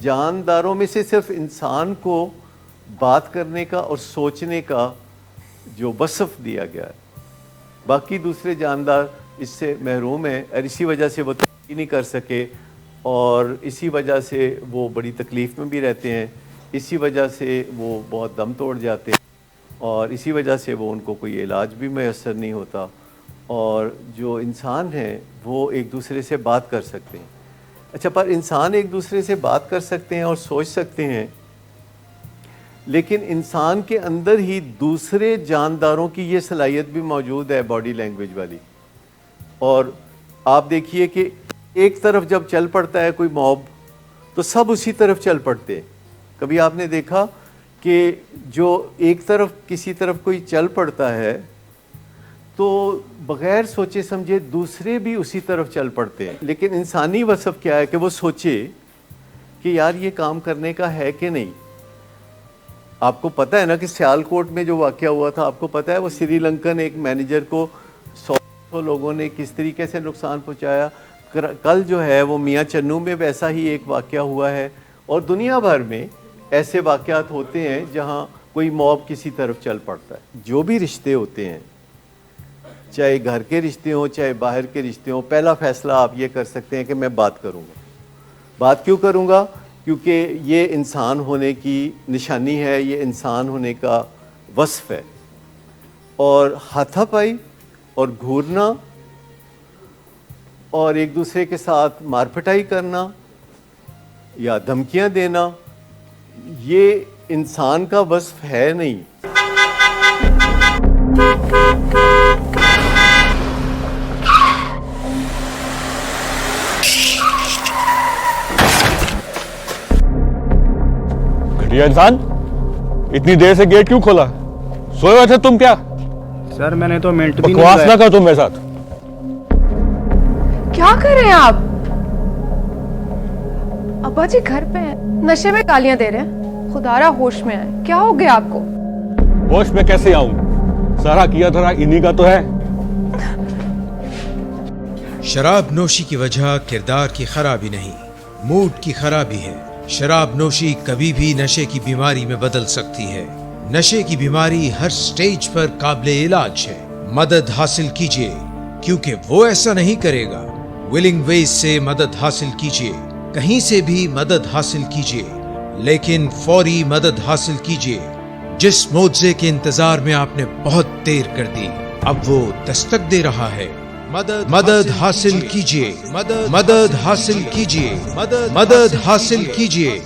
جانداروں میں سے صرف انسان کو بات کرنے کا اور سوچنے کا جو وصف دیا گیا ہے، باقی دوسرے جاندار اس سے محروم ہیں، اور اسی وجہ سے وہ ترقی نہیں کر سکے، اور اسی وجہ سے وہ بڑی تکلیف میں بھی رہتے ہیں، اسی وجہ سے وہ بہت دم توڑ جاتے ہیں، اور اسی وجہ سے وہ ان کو کوئی علاج بھی میسر نہیں ہوتا. اور جو انسان ہیں وہ ایک دوسرے سے بات کر سکتے ہیں. اچھا، پر انسان ایک دوسرے سے بات کر سکتے ہیں اور سوچ سکتے ہیں، لیکن انسان کے اندر ہی دوسرے جانداروں کی یہ صلاحیت بھی موجود ہے، باڈی لینگویج والی. اور آپ دیکھیے کہ ایک طرف جب چل پڑتا ہے کوئی موب تو سب اسی طرف چل پڑتے ہیں. کبھی آپ نے دیکھا کہ جو ایک طرف کسی طرف کوئی چل پڑتا ہے تو بغیر سوچے سمجھے دوسرے بھی اسی طرف چل پڑتے ہیں. لیکن انسانی وصف کیا ہے کہ وہ سوچے کہ یار یہ کام کرنے کا ہے کہ نہیں. آپ کو پتہ ہے نا کہ سیالکوٹ میں جو واقعہ ہوا تھا، آپ کو پتہ ہے وہ سری لنکن ایک مینیجر کو 100 لوگوں نے کس طریقے سے نقصان پہنچایا. کل جو ہے وہ میاں چنو میں ویسا ہی ایک واقعہ ہوا ہے، اور دنیا بھر میں ایسے واقعات ہوتے ہیں جہاں کوئی موب کسی طرف چل پڑتا ہے. جو بھی رشتے ہوتے ہیں، چاہے گھر کے رشتے ہوں چاہے باہر کے رشتے ہوں، پہلا فیصلہ آپ یہ کر سکتے ہیں کہ میں بات کروں گا. بات کیوں کروں گا؟ کیونکہ یہ انسان ہونے کی نشانی ہے، یہ انسان ہونے کا وصف ہے. اور ہاتھا پائی اور گھورنا اور ایک دوسرے کے ساتھ مار پٹائی کرنا یا دھمکیاں دینا، یہ انسان کا وصف ہے نہیں. گھٹیا انسان، اتنی دیر سے گیٹ کیوں کھولا؟ سوئے ہوئے تھے تم کیا؟ سر میں نے تو منٹ بھی بکواس نہ کر تم میرے ساتھ. کیا کر رہے ہیں آپ؟ ابا جی گھر پہ ہیں، نشے میں گالیاں دے رہے ہیں. خدارا ہوش میں آئے، کیا ہو گیا آپ کو؟ ہوش میں کیسے آؤں؟ سارا کیا دھرا انہی کا تو ہے. شراب نوشی کی وجہ کردار کی خرابی نہیں، موڈ کی خرابی ہے. شراب نوشی کبھی بھی نشے کی بیماری میں بدل سکتی ہے. نشے کی بیماری ہر سٹیج پر قابل علاج ہے. مدد حاصل کیجیے، کیونکہ وہ ایسا نہیں کرے گا. ولنگ ویز سے مدد حاصل کیجیے، کہیں سے بھی مدد حاصل کیجیے، لیکن فوری مدد حاصل کیجیے. جس معجزے کے انتظار میں آپ نے بہت دیر کر دی، اب وہ دستک دے رہا ہے. مدد حاصل کیجیے، مدد حاصل کیجیے، مدد حاصل کیجیے.